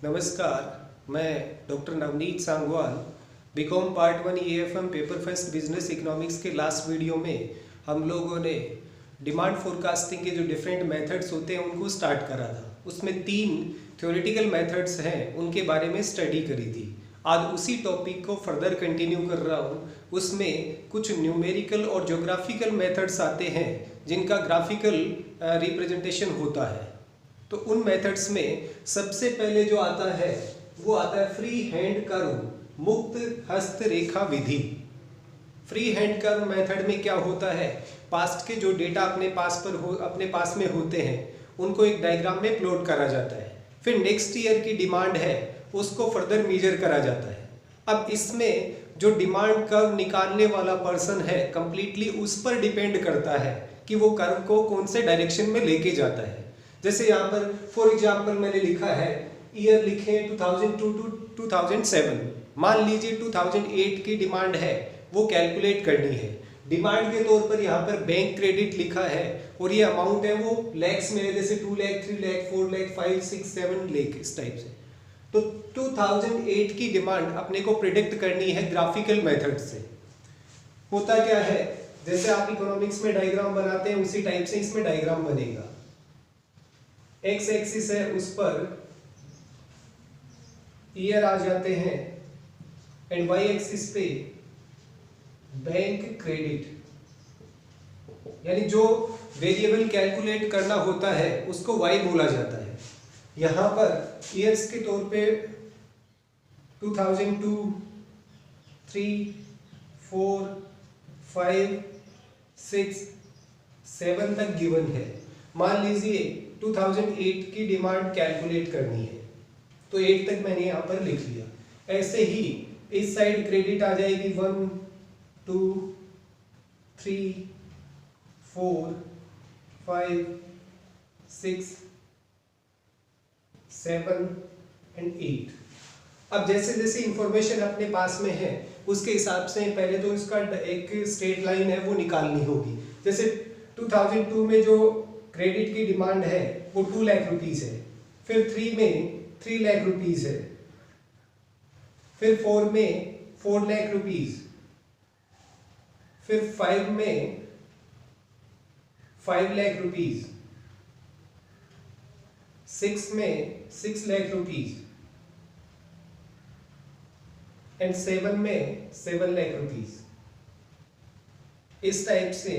नमस्कार, मैं doctor Navneet Sangwal BCom part 1 EFM paper first business economics के लास्ट वीडियो में हम लोगों ने डिमांड फोरकास्टिंग के जो डिफरेंट मेथड्स होते हैं उनको स्टार्ट करा था। उसमें 3 थ्योरेटिकल मेथड्स हैं, उनके बारे में स्टडी करी थी। आज उसी टॉपिक को फर्दर कंटिन्यू कर रहा हूँ। उसमें कुछ न्यूमेरिकल और ज्योग्राफिकल मेथड्स आते हैं जिनका ग्राफिकल रिप्रेजेंटेशन होता है। तो उन मेथड्स में सबसे पहले जो आता है वो आता है फ्री हैंड कर्व, मुक्त हस्त रेखा विधि। फ्री हैंड कर्व मेथड में क्या होता है, पास्ट के जो डेटा अपने पास में होते हैं उनको एक डायग्राम में प्लॉट करा जाता है। फिर नेक्स्ट ईयर की डिमांड है उसको फर्दर मेजर करा जाता है। अब इसमें जो डिमांड कर्व निकालने वाला पर्सन है कंप्लीटली उस पर डिपेंड करता है कि वो कर्व को कौन से डायरेक्शन में लेके जाता है। जैसे यहाँ पर फॉर एग्जाम्पल मैंने लिखा है, ईयर लिखे 2002 टू 2007। मान लीजिए 2008 की डिमांड है, वो कैलकुलेट करनी है। डिमांड के तौर पर यहाँ पर बैंक क्रेडिट लिखा है और ये अमाउंट है वो लैक्स में है, जैसे 2 लाख, 3 लाख, 4 लाख, 5, 6, 7 लाख, इस टाइप से। तो 2008 की डिमांड अपने को प्रिडिक्ट करनी है ग्राफिकल मेथड से। होता क्या है, जैसे आप इकोनॉमिक्स में डायग्राम बनाते हैं उसी टाइप से इसमें डायग्राम बनेगा। एक्स एक्सिस है, उस पर ईयर आ जाते हैं एंड वाई एक्सिस पे बैंक क्रेडिट, यानी जो वेरिएबल कैलकुलेट करना होता है उसको वाई बोला जाता है। यहां पर ईयर्स के तौर पे 2002, 3, 4, 5, 6, 7 तक गिवन है। मान लीजिए 2008 की डिमांड कैलकुलेट करनी है तो 8 तक मैंने यहाँ पर लिख लिया। ऐसे ही इस साइड क्रेडिट आ जाएगी 1, 2, 3, 4, 5, 6, 7 एंड 8। अब जैसे जैसे इंफॉर्मेशन अपने पास में है उसके हिसाब से पहले तो इसका एक स्ट्रेट लाइन है वो निकालनी होगी। जैसे 2002 में जो क्रेडिट की डिमांड है वो 2 लाख रुपीस है, फिर 3 में 3 लाख रुपीस है, फिर 4 में 4 लाख रुपीस, फिर 5 में 5 लाख रुपीस, 6 में 6 लाख रुपीस एंड 7 में 7 लाख रुपीस। इस टाइप से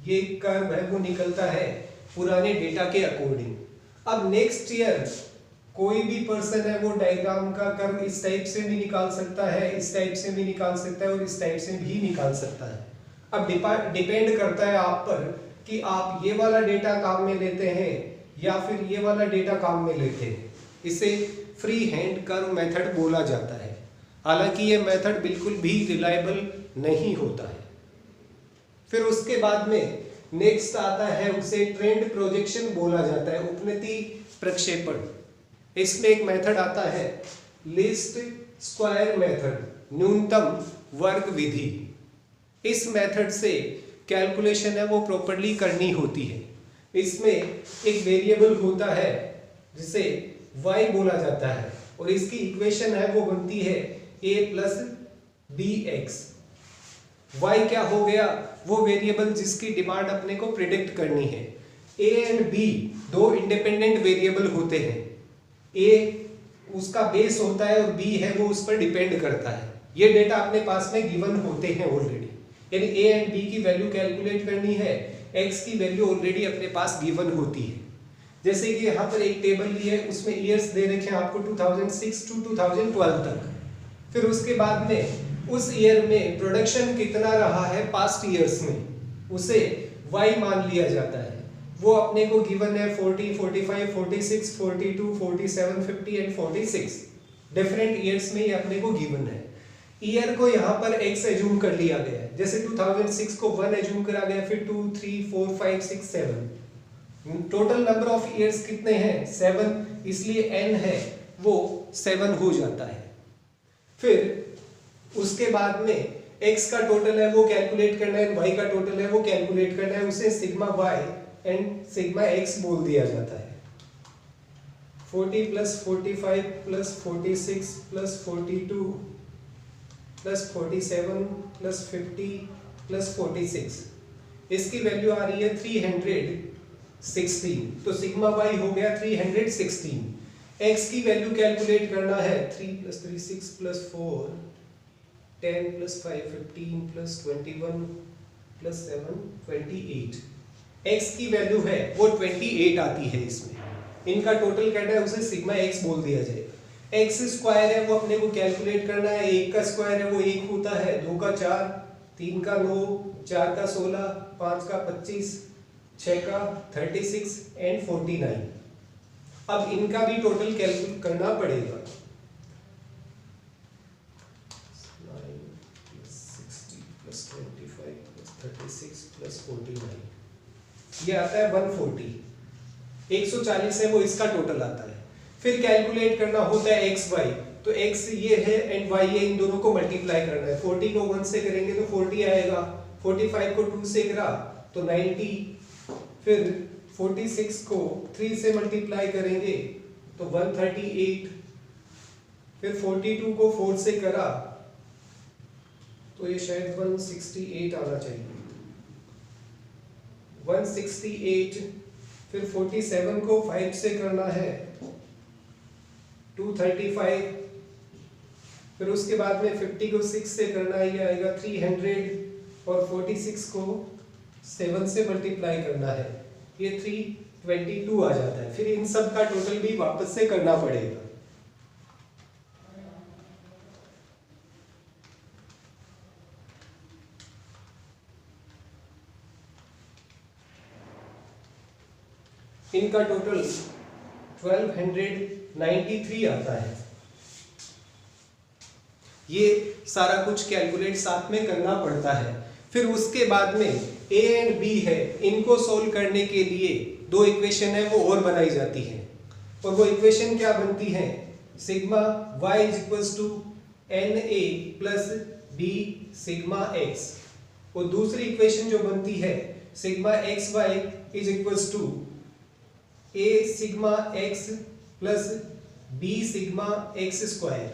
ये कर्व है वो निकलता है पुराने डेटा के अकॉर्डिंग। अब नेक्स्ट ईयर कोई भी पर्सन है वो डायग्राम का कर्व इस टाइप से भी निकाल सकता है, इस टाइप से भी निकाल सकता है और इस टाइप से भी निकाल सकता है। अब डिपेंड करता है आप पर कि आप ये वाला डेटा काम में लेते हैं या फिर ये वाला डेटा काम में लेते हैं। इसे फ्री हैंड कर्व मेथड बोला जाता है। हालांकि ये मेथड बिल्कुल भी रिलायबल नहीं होता है। फिर उसके बाद में नेक्स्ट आता है, उसे ट्रेंड प्रोजेक्शन बोला जाता है, उपनति प्रक्षेपण। इसमें एक मेथड आता है लीस्ट स्क्वायर मेथड, न्यूनतम वर्ग विधि। इस मेथड से कैलकुलेशन है वो प्रॉपर्ली करनी होती है। इसमें एक वेरिएबल होता है जिसे y बोला जाता है और इसकी इक्वेशन है वो बनती है a प्लस bx। y क्या हो गया, वो वेरिएबल जिसकी डिमांड अपने को प्रिडिक्ट करनी है। a एंड b दो इंडिपेंडेंट वेरिएबल होते हैं। a उसका बेस होता है और b है वो उस पर डिपेंड करता है। ये डेटा अपने पास में गिवन होते हैं ऑलरेडी, यानी a एंड b की वैल्यू कैलकुलेट करनी है, x की वैल्यू ऑलरेडी अपने पास गिवन होती है। जैसे कि यहाँ पर एक टेबल ली है, उसमें ईयर्स दे रखे हैं आपको 2006 टू 2012 तक। फिर उसके बाद में उस ईयर में प्रोडक्शन कितना रहा है पास्ट ईयर्स में, उसे y मान लिया जाता है। वो अपने को गिवन है 40, 45, 46, 42, 47, 50 एंड 46। डिफरेंट ईयर्स में ये अपने को गिवन है। ईयर को यहाँ पर x एज्यूम कर लिया गया है। जैसे 2006 को 1 एज्यूम करा गया, फिर 2, 3, 4, 5, 6, 7। टोटल नंबर ऑफ ईयर्स कितने हैं, 7, इसलिए n है वो 7 हो जाता है। फिर उसके बाद में x का टोटल है वो कैलकुलेट करना है, y का टोटल है वो कैलकुलेट करना है, उसे sigma y and sigma x बोल दिया जाता है। 40 plus 45 plus 46 plus 42 plus 47 plus 50 plus 46, इसकी वैल्यू आ रही है 316। तो सिग्मा वाई हो गया 316। एक्स की वैल्यू कैलकुलेट करना है 3 plus 3 6 plus 4 10 plus 5 15 plus 21 plus 7 28। X की वैल्यू है वो 28 आती है इसमें। इनका टोटल कहना है उसे सिग्मा एक्स बोल दिया जाएगा। एक्स स्क्वायर है वो अपने को कैलकुलेट करना है। एक का स्क्वायर है वो एक होता है, दो का 4, 3 का 9, 4 का 16, 5 का 25, 6 का 36 एंड 49। अब इनका भी टोटल कैलकुलेट करना पड़ेगा। 9 plus 60 plus 25 plus 36 plus 49, ये आता है 140। 140 है वो इसका टोटल आता है। फिर कैलकुलेट करना होता है एक्स वाई, तो एक्स ये है एंड वाई है, इन दोनों को मल्टीप्लाई करना है। 40 को 1 से करेंगे तो 40 आएगा, 45 को 2 से करा तो 90, फिर 46 को 3 से मल्टीप्लाई करेंगे तो 138, फिर 42 को 4 से करा तो ये शायद 168 आना चाहिए, 168। फिर 47 को 5 से करना है 235, फिर उसके बाद में 50 को 6 से करना है, ये आएगा 300, और 46 को 7 से मल्टीप्लाई करना है, ये 322 आ जाता है। फिर इन सब का टोटल भी वापस से करना पड़ेगा। इनका टोटल 1293 आता है। ये सारा कुछ कैलकुलेट साथ में करना पड़ता है। फिर उसके बाद में ए एंड बी है, इनको सोल्व करने के लिए दो इक्वेशन है वो और बनाई जाती है, और वो इक्वेशन क्या बनती है, sigma y is equals to n a plus b sigma x, और दूसरी इक्वेशन जो बनती है sigma x y is equals to a sigma x plus b sigma x square.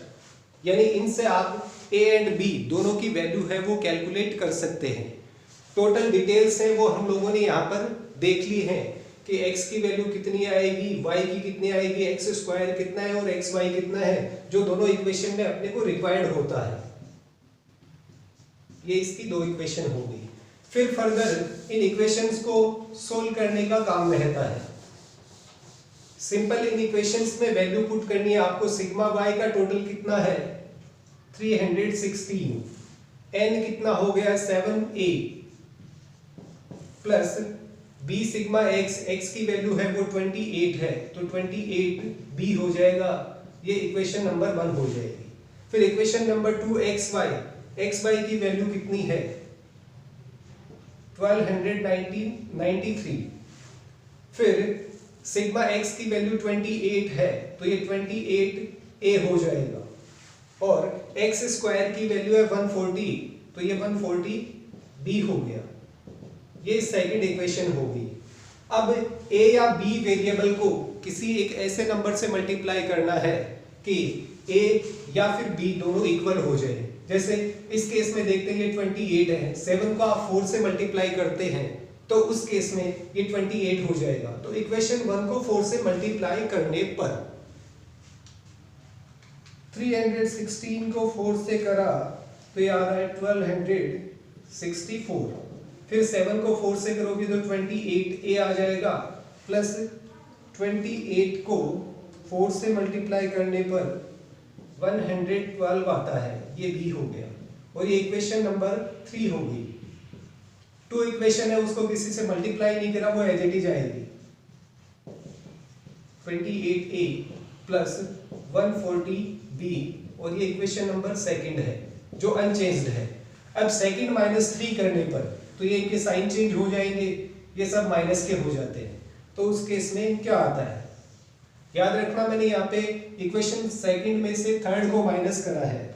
यानी इनसे आप ए एंड बी दोनों की वैल्यू है वो कैलकुलेट कर सकते हैं। टोटल डिटेल्स है वो हम लोगों ने यहाँ पर देख ली है कि x की वैल्यू कितनी आएगी, y की कितनी आएगी, एक्स स्क्वायर कितना है और एक्स वाई कितना है, जो दोनों इक्वेशन में अपने को रिक्वायर्ड होता है। ये इसकी दो इक्वेशन हो गई। फिर फर्दर इन इक्वेशंस को सोल्व करने का काम रहता है। सिंपल इन इक्वेशंस में वैल्यू पुट करनी है आपको। सिग्मा y का टोटल कितना है 316, n कितना हो गया 7a, plus b sigma x, x की वैल्यू है वो 28 है तो 28b हो जाएगा। ये इक्वेशन नंबर 1 हो जाएगी। फिर इक्वेशन नंबर 2 xy की वैल्यू कितनी है 1293। फिर सिग्मा x की वैल्यू 28 है तो ये 28a हो जाएगा, और x स्क्वायर की वैल्यू है 140 तो ये 140b हो गया। ये सेकंड इक्वेशन होगी। अब a या b वेरिएबल को किसी एक ऐसे नंबर से मल्टीप्लाई करना है कि a या फिर b दोनों इक्वल हो जाए। जैसे इस केस में देखते हैं ये 28 है, 7 को आप 4 से मल्टीप्लाई करते हैं तो उस केस में ये 28 हो जाएगा। तो इक्वेशन 1 को 4 से मल्टीप्लाई करने पर 316 को 4 से करा तो ये आ रहा है 1264। फिर 7 को 4 से करोगे तो 28a आ जाएगा, प्लस 28 को 4 से मल्टीप्लाई करने पर 112 आता है, ये b हो गया, और ये इक्वेशन नंबर 3 होगी। 2 इक्वेशन है उसको किसी से मल्टीप्लाई नहीं करा, वो एज इट इज आएगी। 28a प्लस 140b, और ये इक्वेशन नंबर सेकंड है जो अनचेंज्ड है। अब सेकंड माइनस 3 करने पर तो ये इनके साइन चेंज हो जाएंगे, ये सब माइनस के हो जाते हैं। तो उस केस में क्या आता है, याद रखना मैंने यहाँ पे इक्वेशन सेकंड में से थर्ड को माइनस करा है।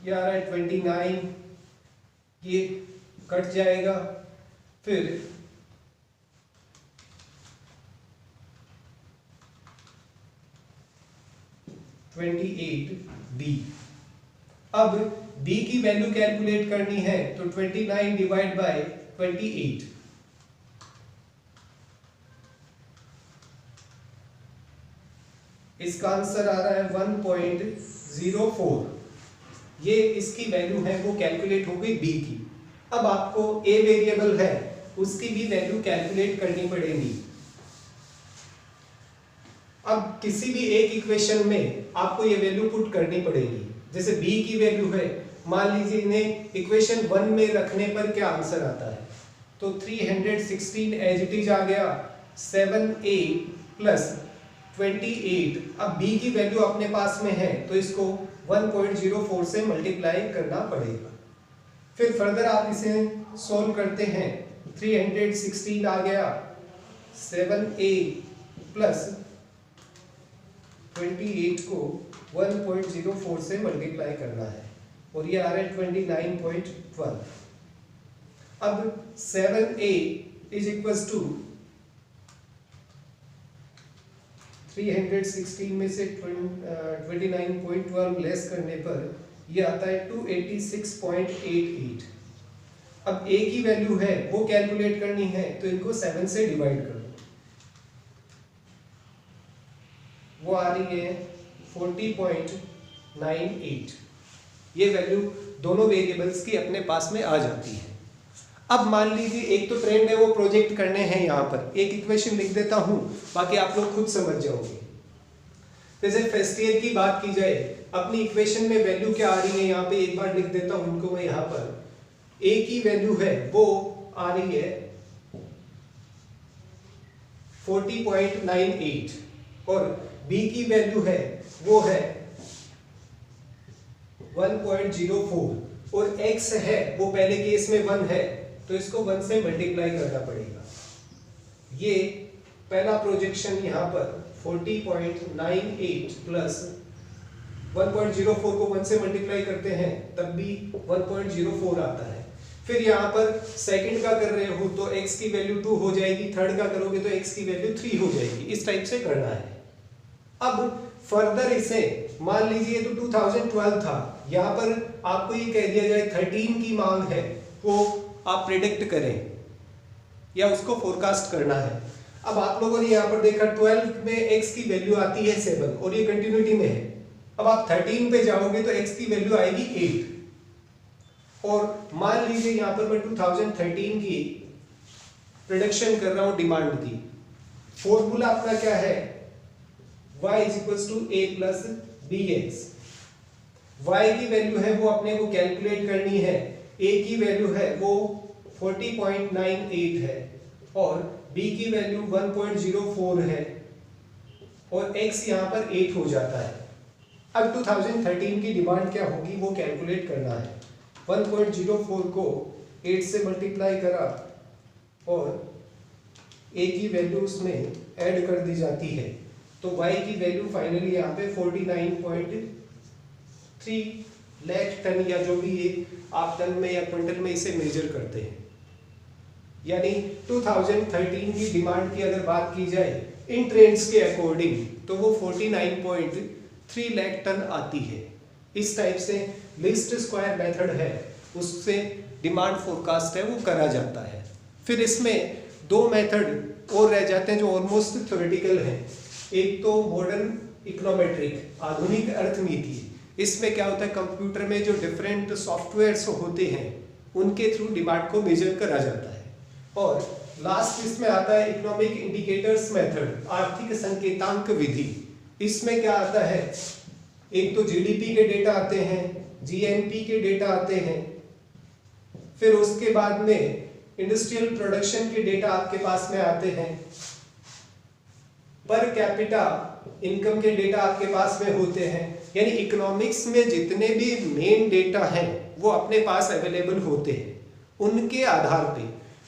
ये आ रहा है 29, ये कट जाएगा। फिर बी। अब b की वैल्यू कैलकुलेट करनी है तो 29 डिवाइड बाय 28, इसका आंसर आ रहा है 1.04। ये इसकी वैल्यू है वो कैलकुलेट हो गई b की। अब आपको a वेरिएबल है उसकी भी वैल्यू कैलकुलेट करनी पड़ेगी। अब किसी भी एक इक्वेशन में आपको ये वैल्यू पुट करनी पड़ेगी। जैसे b की वैल्यू है, मान लीजिए इन्हें इक्वेशन 1 में रखने पर क्या आंसर आता है, तो 316 एज इट इज आ गया, 7a प्लस 28। अब b की वैल्यू अपने पास में है तो इसको 1.04 से मल्टीप्लाई करना पड़ेगा। फिर फर्दर आप इसे सॉल्व करते हैं, 316 आ गया, 7a प्लस 28 को 1.04 से मल्टीप्लाई करना है और ये आ रहा है 29.12। अब 7a इज इक्वल्स टू 316 में से 29.12 लेस करने पर ये आता है 286.88। अब a की वैल्यू है वो कैलकुलेट करनी है तो इनको 7 से डिवाइड कर दो, वो आ रही है 40.98। ये वैल्यू दोनों वेरिएबल्स की अपने पास में आ जाती है। अब मान लीजिए एक तो ट्रेंड है वो प्रोजेक्ट करने हैं, यहाँ पर एक इक्वेशन लिख देता हूँ, बाकी आप लोग खुद समझ जाओगे। जैसे फर्स्ट ईयर की बात की जाए, अपनी इक्वेशन में वैल्यू क्या आ रही है यहाँ पे एक बार लिख देता हूँ उनको मैं। यहाँ पर a की वैल्यू है वो आ रही है 40.98 और b की वैल्यू है वो है 1.04 और x है वो पहले केस में 1 है तो इसको 1 से मल्टीप्लाई करना पड़ेगा। ये पहला प्रोजेक्शन यहाँ पर 40.98 प्लस 1.04 को 1 से मल्टीप्लाई करते हैं तब भी 1.04 आता है। फिर यहाँ पर सेकंड का कर रहे हो तो x की वैल्यू 2 हो जाएगी, थर्ड का करोगे तो x की वैल्यू 3 हो जाएगी। इस टाइप से करना है। अब फर्दर इसे मान लीजिए तो 2012 था, यहाँ पर आपको ये कह दिया जाए 13 की मांग है, वो आप प्रेडिक्ट करें या उसको फोरकास्ट करना है। अब आप लोगों ने यहाँ पर देखा 12 में x की वैल्यू आती है 7 और ये कंटिन्यूटी में है। अब आप 13 पे जाओगे तो x की वैल्यू आएगी 8 और मान लीजिए यहाँ पर मैं 2013 की प्रेडिक्शन कर रहा हूँ डिमांड की। फॉर्मूला अपना क्या है, y is equals to a plus bx। y की वैल्यू है वो अपने को कैलकुलेट करनी है, a की वैल्यू है वो 40.98 है और b की वैल्यू 1.04 है और x यहाँ पर 8 हो जाता है। अब 2013 की डिमांड क्या होगी वो कैलकुलेट करना है। 1.04 को 8 से मल्टीप्लाई करा और a की वैल्यू उसमें ऐड कर दी जाती है तो y की वैल्यू फाइनली यहाँ पे 49.3 लाख टन या जो भी ये आप टन में या क्विंटल में इसे मेजर करते हैं। यानी 2013 की डिमांड की अगर बात की जाए इन ट्रेंड्स के अकॉर्डिंग तो वो 49.3 लाख टन आती है। इस टाइप से लीस्ट स्क्वायर मेथड है, उससे डिमांड फोरकास्ट है वो करा जाता है। फिर इसमें दो मेथड और रह जाते हैं जो ऑलमोस्ट थ्योरेटिकल हैं। एक तो मॉडर्न इकोनोमेट्रिक, आधुनिक अर्थनीति। इसमें क्या होता है, कंप्यूटर में जो डिफरेंट सॉफ्टवेयर्स होते हैं उनके थ्रू डिमांड को मेजर करा जाता है। और लास्ट इसमें आता है इकोनॉमिक इंडिकेटर्स मेथड, आर्थिक संकेतांक विधि। इसमें क्या आता है, एक तो जीडीपी के डेटा आते हैं, जीएनपी के डेटा आते हैं, फिर उसके बाद में इंडस्ट्रियल प्रोडक्शन के डेटा आपके पास में आते हैं, पर कैपिटा इनकम के डेटा आपके पास में होते हैं। यानी इकोनॉमिक्स में जितने भी मेन डेटा हैं वो अपने पास अवेलेबल होते हैं। उनके आधार पे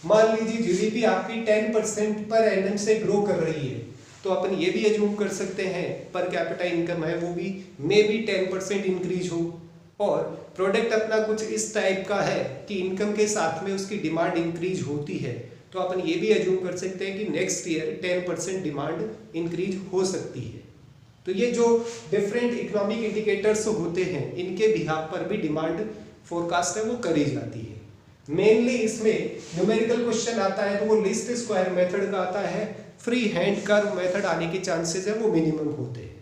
मान लीजिए जीडीपी आपकी 10% पर एनम से ग्रो कर रही है तो अपन ये भी अज्यूम कर सकते हैं पर कैपिटा इनकम है वो भी मे बी 10% इंक्रीज हो। और प्रोडक्ट अपना कुछ इस टाइप का है कि इनकम के साथ में उसकी डिमांड इंक्रीज होती है, तो अपन ये भी एज्यूम कर सकते हैं कि नेक्स्ट ईयर 10% डिमांड इंक्रीज हो सकती है। तो ये जो डिफरेंट इकोनॉमिक इंडिकेटर्स होते हैं इनके बिहाफ पर भी डिमांड फोरकास्ट है वो करी जाती है। मेनली इसमें न्यूमेरिकल क्वेश्चन आता है तो वो लीस्ट स्क्वायर मेथड का आता है, फ्री हैंड कर्व मेथड आने के चांसेस है वो मिनिमम होते हैं।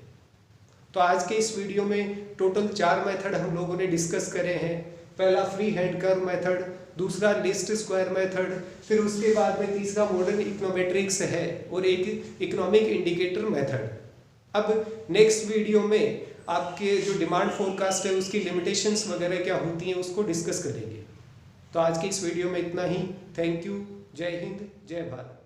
तो आज के इस वीडियो में टोटल 4 मेथड हम लोगों ने डिस्कस करे हैं। पहला फ्री हैंड कर्व मेथड, दूसरा लीस्ट स्क्वायर मेथड, फिर उसके बाद में तीसरा मॉडर्न इकोनोमेट्रिक्स है और एक इकोनॉमिक इंडिकेटर मेथड। अब नेक्स्ट वीडियो में आपके जो डिमांड फोरकास्ट है उसकी लिमिटेशंस वगैरह क्या होती हैं उसको डिस्कस करेंगे। तो आज की इस वीडियो में इतना ही। Thank you. जय हिंद, जय भारत।